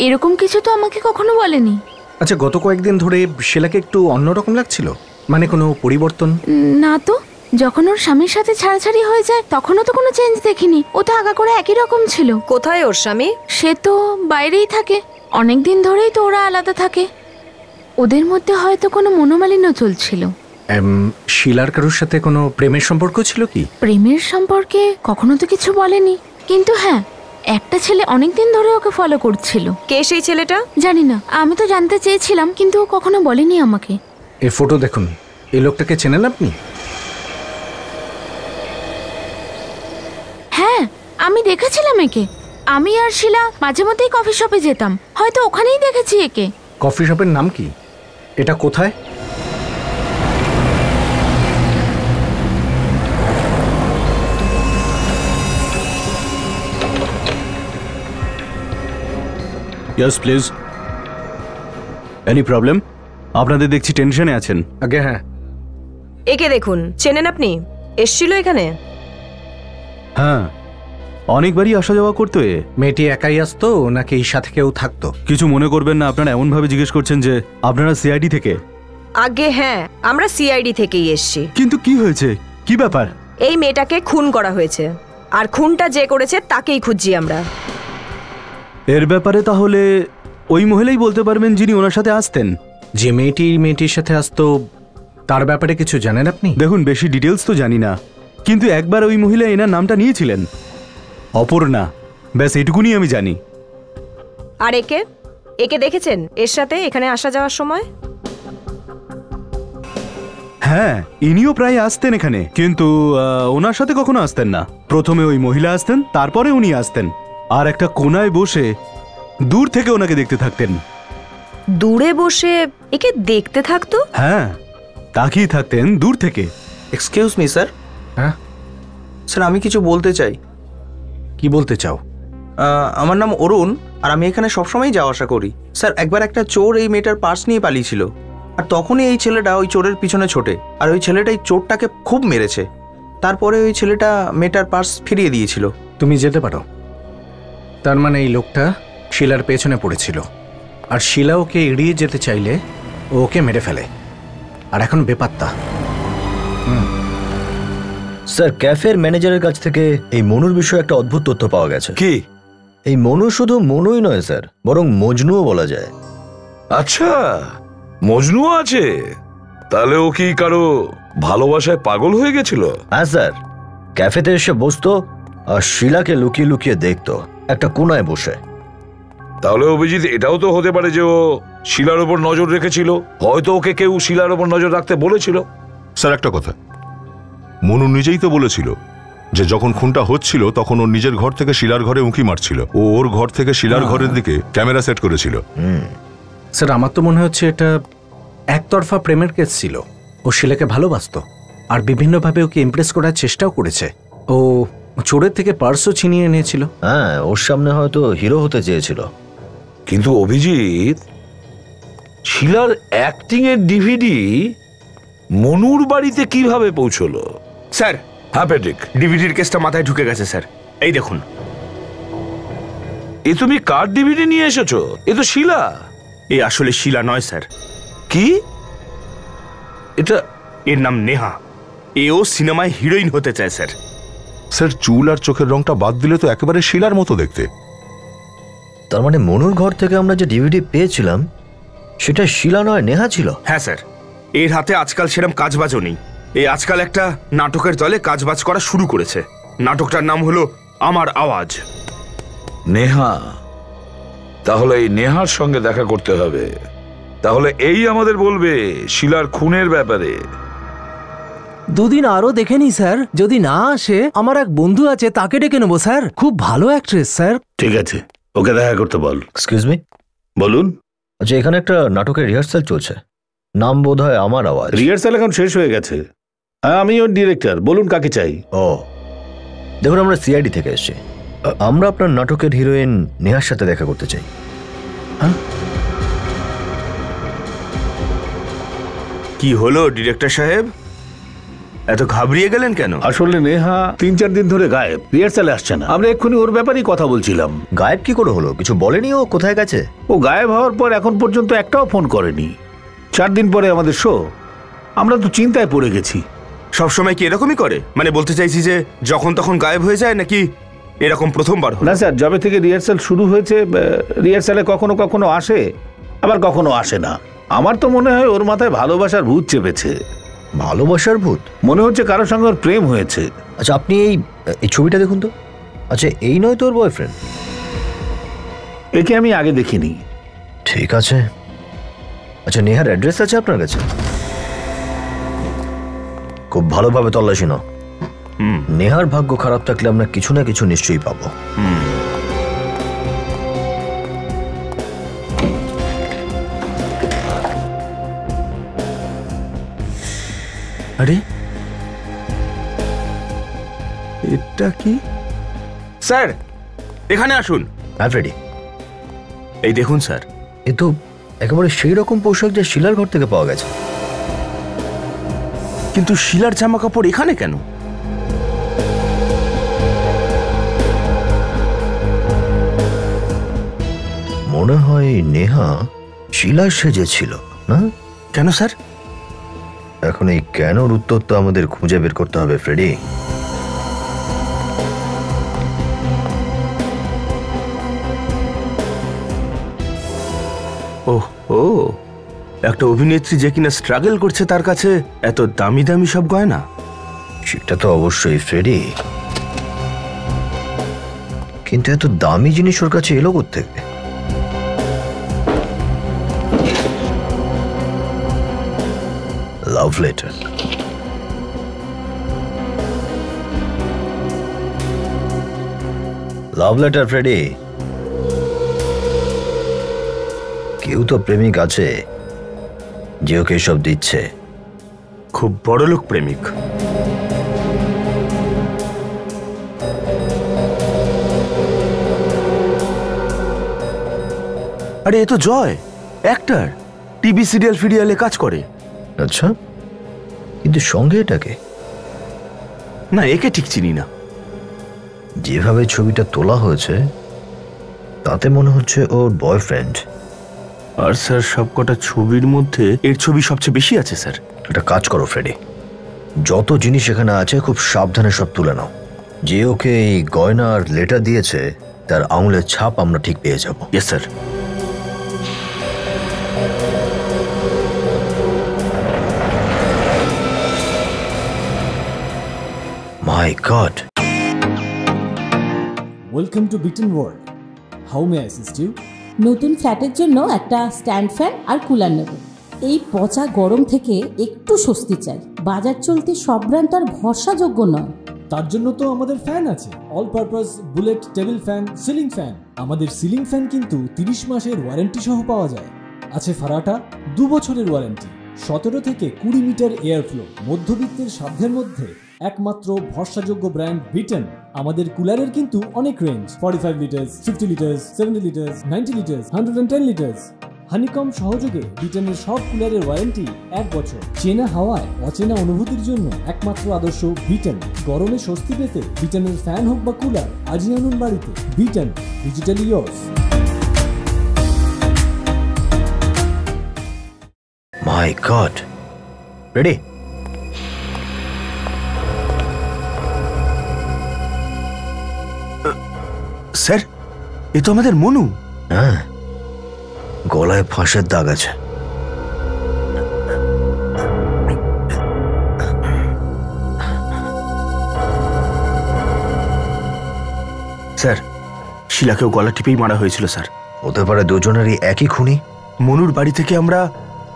S10: এরকম কিছু তো আমাকে কখনো বলেনি।
S5: আচ্ছা গত কয়েকদিন ধরে শিলাকে একটু অন্যরকম লাগছিল, মানে কোনো পরিবর্তন?
S10: না তো, যখন ওর স্বামীর সাথে ছাড়াছাড়ি হয়ে যায় তখনও তো কোনো চেঞ্জ দেখিনি। ও তো আগা করে একই রকম ছিল।
S6: কোথায় ওর স্বামী?
S10: সে তো বাইরেই থাকে, অনেক দিন ধরেই তো ওরা আলাদা থাকে। ওদের মধ্যে হয়তো কোনো মনোমালিন্য চলছিল।
S5: শিলার কারোর সাথে কোনো প্রেমের সম্পর্ক ছিল কি?
S10: প্রেমের সম্পর্কে কখনো তো কিছু বলেনি, কিন্তু হ্যাঁ একটা ছেলে অনেকদিন ধরে ওকে ফলো করছিল।
S6: কে সেই ছেলেটা?
S10: জানি না, আমি তো জানতে চেয়েছিলাম কিন্তু ও কখনো বলেনি আমাকে।
S5: এই ফটো দেখুন, এই লোকটাকে চেনেন আপনি?
S10: হ্যাঁ আমি দেখেছিলাম একে। আমি আর শিলা মাঝে মধ্যেই কফি শপে যেতাম, হয়তো ওখানেই দেখেছি একে।
S5: কফি শপের নাম কি? এটা কোথায়?
S11: Yes please. Any problem? আপনাদের দেখছি টেনশনে আছেন।
S5: আগে হ্যাঁ।
S6: একে দেখুন, চেনেন আপনি? এসছিল এখানে?
S11: হ্যাঁ অনেকবারই আসা যাওয়া করতো এ।
S5: মেয়েটি একাই আসতো নাকি এই সাথে কেউ থাকতো?
S11: কিছু মনে করবেন না, আপনারা এমন ভাবে জিজ্ঞেস করছেন যে আপনারা সিআইডি থেকে।
S6: আগে হ্যাঁ, আমরা সিআইডি থেকেই এসছি।
S11: কিন্তু কি হয়েছে, কি ব্যাপার?
S6: এই মেয়েটাকে খুন করা হয়েছে, আর খুনটা যে করেছে তাকেই খুঁজছি আমরা।
S11: এর ব্যাপারে তাহলে ওই মহিলাই বলতে পারবেন যিনি ওনার সাথে আসতেন।
S5: যে মেয়েটির সাথে আসতো তার ব্যাপারে কিছু জানেন আপনি?
S11: দেখুন বেশি ডিটেলস তো জানি না, কিন্তু একবার ওই মহিলা এনার নামটা নিয়েছিলেন, অপর্ণা। ব্যাস এটুকুনি আমি জানি।
S6: আর একে একে দেখেছেন এর সাথে এখানে আসা যাওয়ার সময়?
S11: হ্যাঁ ইনিও প্রায় আসতেন এখানে, কিন্তু ওনার সাথে কখনো আসতেন না। প্রথমে ওই মহিলা আসতেন, তারপরে উনি আসতেন, আর একটা কোনায় বসে দূর থেকে ওনাকে দেখতে থাকতেন।
S6: দূরে বসে একে দেখতে থাকতো?
S11: হ্যাঁ তাকিয়ে থাকতেন দূর থেকে।
S13: Excuse me sir.
S5: হ্যাঁ
S13: স্যার আমি কিছু বলতে চাই।
S5: কি বলতে চাও?
S13: আমার নাম অরুণ আর আমি এখানে সবসময় যাওয়া আসা করি। স্যার একবার একটা চোর এই মেয়েটার পার্স নিয়ে পালিয়েছিল, আর তখনই এই ছেলেটা ওই চোরের পিছনে ছোটে, আর ওই ছেলেটা এই চোরটাকে খুব মেরেছে। তারপরে ওই ছেলেটা মেয়েটার পার্স ফিরিয়ে দিয়েছিল।
S5: তুমি যেতে পারো। তার মানে এই লোকটা শিলার পেছনে পড়েছিল, আর শিলা ওকে এড়িয়ে যেতে চাইলে ও ওকে মেরে ফেলে, আর এখন বেপাত্তা।
S4: স্যার ক্যাফের ম্যানেজারের কাছ থেকে এই মনুর বিষয়ে একটা অদ্ভুত তথ্য পাওয়া গেছে।
S2: কি?
S4: এই মনু শুধু মনুই নয় স্যার, বরং মজনুও বলা যায়।
S2: আচ্ছা মজনুও আছে? তাহলে ও কি কারো ভালোবাসায় পাগল হয়ে গেছিল?
S4: হ্যাঁ স্যার, ক্যাফেতে এসে বসতো আর শিলাকে লুকিয়ে লুকিয়ে দেখতো একটা কোনায় বসে।
S2: তাহলে অভিজিৎ এটাও তো হতে পারে যে ও শিলার ওপর নজর রেখেছিল, হয়তো ওকে কেউ শিলার ওপর নজর রাখতে বলেছিল।
S3: স্যার একটা কথা, মনু নিজেই তো বলেছিল যে যখন খুনটা হচ্ছিল তখন ওর নিজের ঘর থেকে শিলার ঘরে উঁকি মারছিল, ও ওর ঘর থেকে শিলার ঘরের দিকে ক্যামেরা সেট করেছিল।
S5: স্যার আমার তো মনে হচ্ছে এটা একতরফা প্রেমের কেস ছিল। ও শিলাকে ভালোবাসতো আর বিভিন্নভাবে ওকে ইমপ্রেস করার চেষ্টাও করেছে। ও চোরের থেকে পার্সও ছিনিয়ে এনেছিল।
S4: হ্যাঁ ওর সামনে হয়তো হিরো হতে চেয়েছিল।
S2: কিন্তু অভিজিৎ, শিলার অ্যাক্টিং এর ডিভিডি মনুর বাড়িতে কিভাবে পৌঁছলো?
S7: স্যার
S2: হ্যাঁ প্যাট্রিক,
S7: ডিভিডির কেসটা মাথায় ঢুকে গেছে স্যার। এই দেখুন।
S2: এ তুমি কার ডিভিডি নিয়ে এসেছো? এ তো শিলা।
S7: এ আসলে শিলা নয় স্যার।
S2: কি? এটা?
S7: এর নাম নেহা। এও সিনেমায় হিরোইন হতে চায় স্যার।
S3: স্যার চুল আর চোখের রংটা বাদ দিলে তো একেবারে শিলার মতো দেখতে।
S4: তার মানে মনুর ঘর থেকে আমরা যে ডিভিডি পেয়েছিলাম সেটা শিলা নয়, নেহা ছিল।
S7: হ্যাঁ স্যার, এর হাতে আজকাল সেরকম কাজবাজও নেই। এই আজকাল একটা নাটকের দলে কাজবাজ করা শুরু করেছে। নাটকটার নাম হলো আমার আওয়াজ।
S2: নেহা? তাহলে এই নেহার সঙ্গে দেখা করতে হবে। তাহলে এই আমাদের বলবে শিলার খুনের ব্যাপারে।
S8: দুদিন আরো দেখে নি স্যার, যদি না আসে আমার এক বন্ধু আছে তাকে ডেকে নেবো স্যার, খুব ভালো অ্যাক্ট্রেস স্যার।
S14: ঠিক আছে, ওকে দেখা করতে বল।
S4: এক্সকিউজ মি,
S14: বলুন।
S4: আচ্ছা, এখানে একটা নাটকের রিহার্সাল চলছে, নাম বোধ হয় আমার আওয়াজ।
S14: রিহার্সাল এখন শেষ হয়ে গেছে। হ্যাঁ, আমি ওর ডিরেক্টর। বলুন কাকে চাই?
S4: ও দেখুন, আমরা সিআইডি থেকে এসেছি। আমরা আপনার নাটকের হিরোইন নেহার সাথে দেখা করতে চাই।
S8: হ্যাঁ,
S7: কি হলো ডিরেক্টর সাহেব, এত ঘাবড়িয়ে গেলেন কেন?
S14: আসলে নেহা 3-4 দিন ধরে গায়েব, রিহার্সালে আসছে না। আমরা এক্ষুনি ওর ব্যাপারেই কথা বলছিলাম।
S4: গায়েব কি করে হলো? কিছু বলেনি ও কোথায় গেছে?
S14: ও গায়েব হওয়ার পর এখন পর্যন্ত একটাও ফোন করেনি। 4 দিন পরে আমাদের শো, আমরা তো চিন্তায় পড়ে গেছি।
S7: সবসময় কি এরকমই করে? মানে বলতে চাইছি যে যখন তখন গায়েব হয়ে যায়, নাকি এরকম প্রথমবার?
S14: না স্যার, যবে থেকে রিহার্সাল শুরু হয়েছে রিহার্সালে কখনো কখনো আসে, আবার কখনো আসে না। আমার তো মনে হয় ওর মাথায় ভালোবাসার ভূত চেপেছে।
S4: ভালোবাসার ভূত?
S14: মনে হচ্ছে কারোর সঙ্গে ওর প্রেম হয়েছে।
S4: আচ্ছা, আপনি এই ছবিটা দেখুন তো। আচ্ছা, এই নয় তোর বয়ফ্রেন্ড?
S14: একে আমি আগে দেখিনি।
S4: ঠিক আছে। আচ্ছা, নেহার অ্যাড্রেস আছে আপনার কাছে? খুব ভালোভাবে তল্লাশি নাও। নেহার ভাগ্য খারাপ থাকলে আমরা কিছু না কিছু নিশ্চয়ই পাবো।
S7: আরে এটা কি? স্যার এখানে আসুন।
S4: হ্যাঁ ফ্রেডি।
S7: এই দেখুন স্যার,
S4: এ তো একেবারে সেই রকম পোশাক যা শিলার ঘর থেকে পাওয়া গেছে।
S7: কিন্তু শিলার জামা কাপড় এখানে কেন?
S4: মনে হয় নেহা শিলা সেজেছিল না?
S7: কেন স্যার?
S4: এখন এই কেনর উত্তর তো আমাদের খুঁজে বের করতে হবে ফ্রেডি।
S7: ও একটা অভিনেত্রী যে কিনা স্ট্রাগল করছে, তার কাছে এত দামি দামি সব গয়না?
S4: সেটা তো অবশ্যই ফ্রেডি, কিন্তু এত দামি জিনিস ওর কাছে এলো কোত্থেকে? Love letter. Love letter Freddie. কেউ তো প্রেমিক আছে যে ওকে সব দিচ্ছে।
S7: খুব বড়লোক প্রেমিক। আরে এ তো জয়, অ্যাক্টর, টিভি সিরিয়াল ফিরিয়ালে কাজ করে।
S4: আচ্ছা, কিন্তু সঙ্গে এটাকে?
S7: না, একে ঠিক চিনি না।
S4: যেভাবে ছবিটা তোলা হয়েছে তাতে মনে হচ্ছে ওর বয়ফ্রেন্ড।
S7: আর স্যার, সবকটা ছবির মধ্যে এর ছবি সবচেয়ে বেশি আছে স্যার।
S4: একটা কাজ করো ফ্রেডি, যত জিনিস এখানে আছে খুব সাবধানে সব তুলে নাও। যে ওকে এই গয়না আর লেটার দিয়েছে তার আঙুলের ছাপ আমরা ঠিক পেয়ে যাব।
S7: Yes sir.
S4: My god.
S15: Welcome to Beaton world. How may I assist you?
S16: নতুন ফ্ল্যাটের জন্য একটা স্ট্যান্ড ফ্যান আর কুলার নেব। এই পচা গরম থেকে একটু স্বস্তি চাই। বাজার চলতে সব ব্র্যান্ড আর ভরসাযোগ্য নয়।
S15: তার জন্য তো আমাদের ফ্যান আছে, all purpose bullet table fan, ceiling fan. আমাদের সিলিং ফ্যান কিন্তু 30 মাসের ওয়ারেন্টি সহ পাওয়া যায়। আছে ফারাটা 2 বছরের ওয়ারেন্টি, 17 থেকে 20 মিটার এয়ার ফ্লো, মধ্যবিত্তের সাধ্যের মধ্যে একমাত্র ভরসাযোগ্য ব্র্যান্ড বিটন। আমাদের কুলারের কিন্তু অনেক range, 45 litres, 50 litres, 70 litres, 90 litres, 110 litres. Honeycomb সহযোগে ব্রিটেনের সব কুলারের ওয়ারেন্টি 1 বছর। চেনা হাওয়ায় অচেনা অনুভূতির জন্য একমাত্র আদর্শ ব্রিটেন। গরমে স্বস্তি পেতে ব্রিটেনের ফ্যান হোক বা কুলার, আজই আনুন বাড়িতে। Britain, digitally yours.
S4: My god, ready?
S7: Sir, এ তো আমাদের মনু।
S4: হ্যাঁ, গলায় ফাঁসের দাগ আছে।
S7: স্যার, শিলাকেও গলা টিপেই মারা হয়েছিল স্যার।
S4: হতে পারে দুজনেরই একই খুনি।
S7: মনুর বাড়ি থেকে আমরা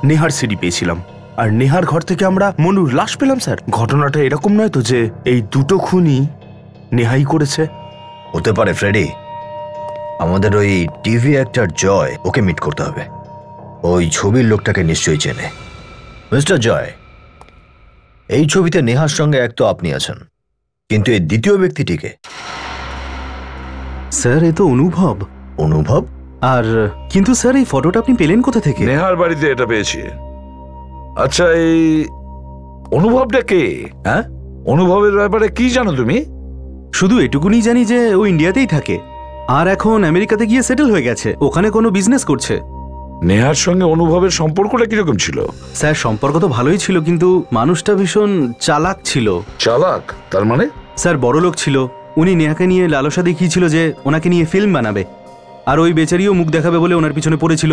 S7: নেহার সিডি পেয়েছিলাম, আর নেহার ঘর থেকে আমরা মনুর লাশ পেলাম স্যার। ঘটনাটা এরকম নয় তো যে এই দুটো খুনি নেহাই করেছে?
S4: হতে পারে ফ্রেডি। আমাদের ওই টিভি অ্যাক্টর জয়, ওকে মিট করতে হবে। ওই ছবির লোকটাকে নিশ্চয়ই চেনে। মিস্টার জয়, এই ছবিতে নেহার সঙ্গে এক তো আপনি আছেন, কিন্তু এই দ্বিতীয় ব্যক্তিটিকে?
S11: স্যার, এ তো অনুভব।
S4: অনুভব?
S11: আর কিন্তু স্যার, এই ফটোটা আপনি পেলেন কোথা থেকে?
S2: নেহার বাড়িতে এটা পেয়েছি। আচ্ছা, এই অনুভবটা কে? হ্যাঁ, অনুভবের ব্যাপারে কি জানো তুমি?
S11: শুধু এটুকুনি জানি যে ও ইন্ডিয়াতেই থাকে, আর এখন আমেরিকাতে গিয়ে সেটেল হয়ে গেছে, ওখানে কোনো বিজনেস করছে।
S2: নেহার সঙ্গে অনুভবের সম্পর্কটা কিরকম ছিল?
S11: স্যার, সম্পর্ক তো ভালোই ছিল, কিন্তু মানুষটা ভীষণ চালাক ছিল।
S2: চালাক? তার মানে?
S11: স্যার, বড় লোক ছিল। উনি নেহাকে নিয়ে লালসা দেখিয়েছিল যে ওনাকে নিয়ে ফিল্ম বানাবে, আর ওই বেচারিও মুখ দেখাবে বলে ওনার পিছনে পড়েছিল।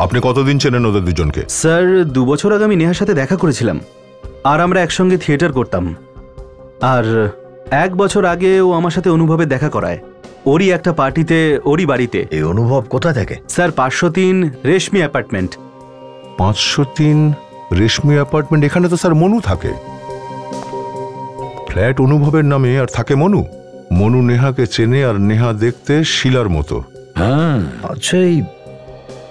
S3: আপনি কতদিন চেনেন ওদের দুজনকে?
S11: স্যার, 2 বছর আগে আমি নেহার সাথে দেখা করেছিলাম, আর আমরা একসঙ্গে থিয়েটার করতাম। আর 1 বছর আগে ও আমার সাথে অনুভবে দেখা করায়, ওরই একটা পার্টিতে, ওরই বাড়িতে।
S4: এই অনুভব কোথায় থাকে?
S11: স্যার, 503 রেশমি অ্যাপার্টমেন্ট।
S3: 503 রেশমি অ্যাপার্টমেন্ট? এখানে তো স্যার মনু থাকে। ফ্ল্যাট অনুভবের নামে, আর থাকে মনু। মনু নেহাকে চেনে, আর নেহা দেখতে শিলার মতো।
S2: হ্যাঁ।
S4: আচ্ছা, এই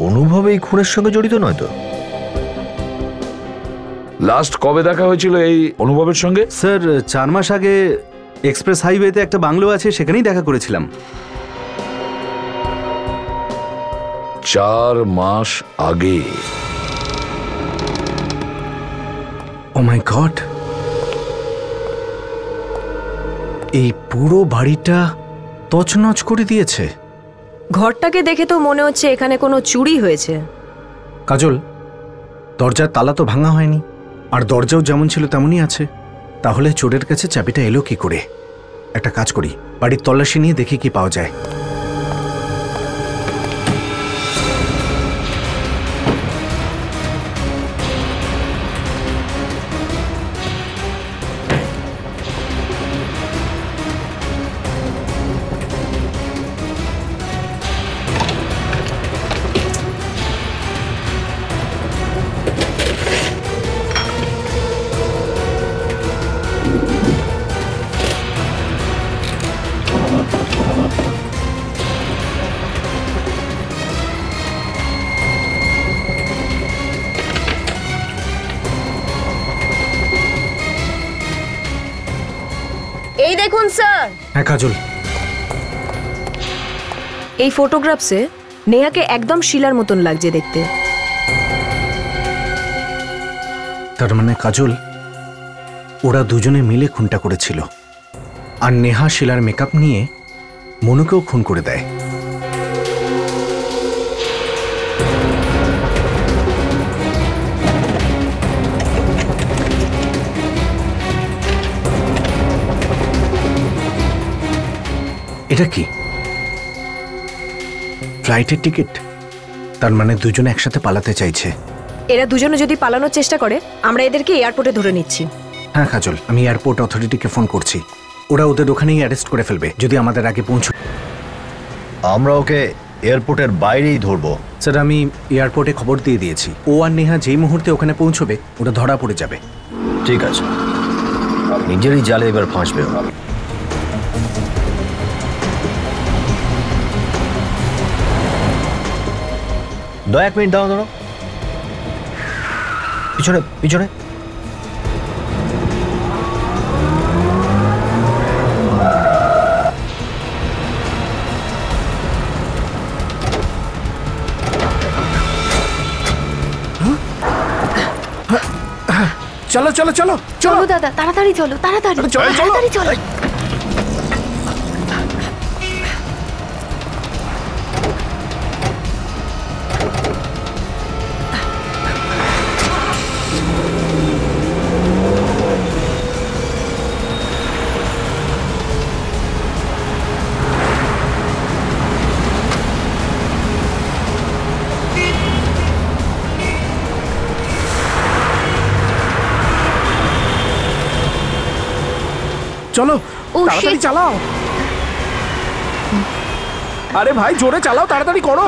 S4: অনুভব এই খুনের সঙ্গে জড়িত নয় তো?
S2: লাস্ট কবে দেখা হয়েছিল এই অনুভবের সঙ্গে?
S11: স্যার, 4 মাস আগে এক্সপ্রেস হাইওয়েতে একটা বাংলো আছে, সেখানেই দেখা করেছিলাম।
S2: 4 মাস আগে?
S5: ও মাই গড, এই পুরো বাড়িটা তছনছ করে দিয়েছে।
S6: ঘরটাকে দেখে তো মনে হচ্ছে এখানে কোনো চুরি হয়েছে।
S5: কাজল, দরজার তালা তো ভাঙা হয়নি, আর দরজাও যেমন ছিল তেমনই আছে। তাহলে চোরের কাছে চাবিটা এলো কি করে? একটা কাজ করি, বাড়ির তল্লাশি নিয়ে দেখি কি পাওয়া যায়।
S6: এই দেখুন স্যার।
S5: হ্যাঁ কাজল,
S6: এই ফটোগ্রাফসে নেহাকে একদম শিলার মতন লাগছে দেখতে।
S5: তার মানে কাজল, ওরা দুজনে মিলে খুনটা করেছিল, আর নেহা শিলার মেকআপ নিয়ে মনুকেও খুন করে দেয়। এটা কি? ফ্লাইটের টিকিট? তার মানে দুজনে একসাথে পালাতে চাইছে।
S6: এরা দুজনে যদি পালানোর চেষ্টা করে, আমরা এদেরকে এয়ারপোর্টে ধরে নিচ্ছি।
S5: হ্যাঁ কাজল, আমি এয়ারপোর্ট অথরিটিকে ফোন করছি। ওরা ওদের ওখানেই অ্যারেস্ট করে ফেলবে যদি আমাদের আগে পৌঁছে।
S4: আমরা ওকে এয়ারপোর্টের বাইরেই ধরবো।
S5: স্যার, আমি এয়ারপোর্টে খবর দিয়ে দিয়েছি। ও আর নেহা যেই মুহূর্তে ওখানে পৌঁছবে, ওরা ধরা পড়ে যাবে।
S4: ঠিক আছে, নিজেরই জালে এবার ফাঁসবে। 1 মিনিট দাও, ধরো পিছনে পিছনে।
S1: চলো চলো চলো
S12: চলো দাদা, তাড়াতাড়ি চলো, তাড়াতাড়ি তাড়াতাড়ি চলো।
S1: চলো তাড়াতাড়ি চালাও। আরে ভাই জোরে চালাও, তাড়াতাড়ি করো।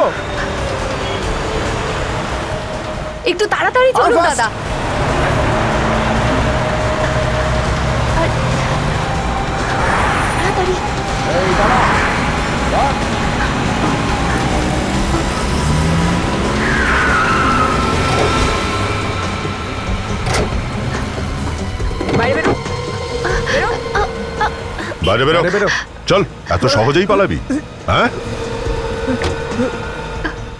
S12: একটু তাড়াতাড়ি চলো দাদা। তাড়াতাড়ি।
S6: বাইরে বেরো,
S3: বাইরে বেরো। চল, এত সহজেই পালাবি? হ্যাঁ,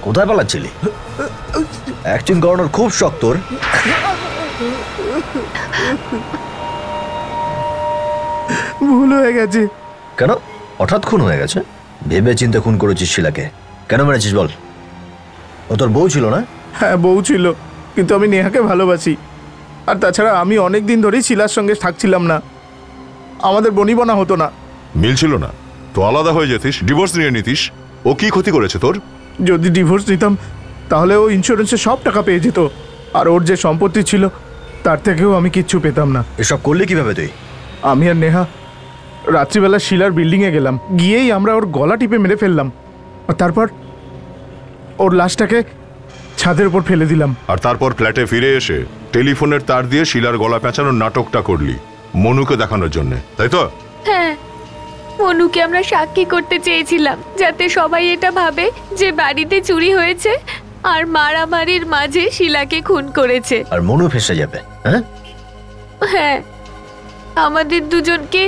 S4: কোথায় পালাচ্ছিলি? অ্যাক্টিং করানোর খুব শখ তোর।
S1: ভুল হয়ে গেছে।
S4: কেন হঠাৎ খুন হয়ে গেছে? ভেবে চিন্তে খুন করেছিস শিলাকে? কেন মেরেছিস বল? ও তোর বউ ছিল না?
S1: হ্যাঁ বউ ছিল, কিন্তু আমি নেহাকে ভালোবাসি। আর তাছাড়া আমি অনেক দিন ধরেই শিলার সঙ্গে থাকছিলাম না, আমাদের বনিবনা হতো না।
S3: মিল ছিল না তো আলাদা হয়ে যেতিস, ডিভোর্স নিয়ে নিতিস। ও কি ক্ষতি করেছে তোর?
S1: যদি ডিভোর্স নিতাম তাহলে ও ইন্স্যুরেন্সে সব টাকা পেয়ে যেত, আর ওর যে সম্পত্তি ছিল তার থেকেও আমি কিচ্ছু পেতাম না।
S4: এসব করলি কিভাবে তুই?
S1: আমি আর নেহা রাত্রিবেলা শিলার বিল্ডিংয়ে গেলাম, গিয়েই আমরা ওর গলা টিপে মেরে ফেললাম, আর তারপর ওর লাশটাকে ছাদের উপর ফেলে দিলাম।
S3: আর তারপর ফ্ল্যাটে ফিরে এসে টেলিফোনের তার দিয়ে শিলার গলা পেঁচানোর নাটকটা করলি মনুকে দেখানোর জন্য, তাই তো?
S12: হ্যাঁ, মনুকে আমরা সাক্ষী করতে চেয়েছিলাম, যাতে সবাই এটা ভাবে যে বাড়িতে চুরি হয়েছে আর মারামারির মাঝে শিলাকে খুন করেছে।
S4: আর মনু ফেঁসে যাবে।
S12: হ্যাঁ, আমাদের দুজনকে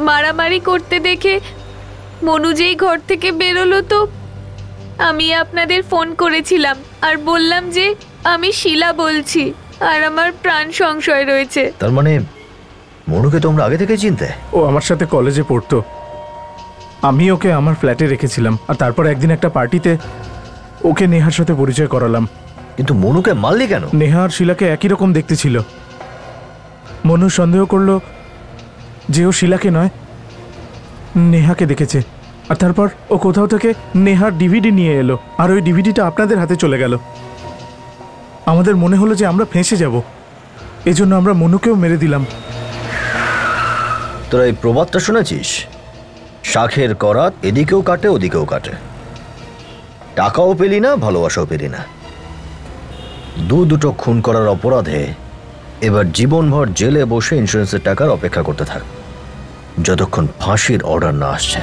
S12: মারামারি করতে দেখে মনু যেই ঘর থেকে বেরোলো, তো আমি আপনাদের ফোন করেছিলাম আর বললাম যে আমি শিলা বলছি আর আমার প্রাণ সংশয় রয়েছে।
S4: তার মানে মনুকে তোমরা আগে থেকে চিনতে?
S1: ও আমার সাথে কলেজে পড়তো, আমি ওকে আমার ফ্ল্যাটে রেখেছিলাম, আর তারপর একদিন একটা পার্টিতে ওকে নেহার সাথে পরিচয় করালাম।
S4: কিন্তু মনুকে মারলি কেন?
S1: নেহা আর শিলাকে একই রকম দেখতে ছিল। মনু সন্দেহ করলো যে ও শিলাকে নয় নেহাকে দেখেছে, আর তারপর ও কোথাও থেকে নেহার ডিভিডি নিয়ে এলো, আর ওই ডিভিডিটা আপনাদের হাতে চলে গেল। আমাদের মনে হলো যে আমরা ফেঁসে যাব, এজন্য আমরা মনুকেও মেরে দিলাম।
S4: তোরা এই প্রবাদটা শুনেছিস? শাখের করাত এদিকেও কাটে ওদিকেও কাটে। টাকাও পেলি না, ভালোবাসাও পেলি না। দুটো খুন করার অপরাধে এবার জীবনভর জেলে বসে ইন্স্যুরেন্সের টাকার অপেক্ষা করতে থাক, যতক্ষণ ফাঁসির অর্ডার না আসছে।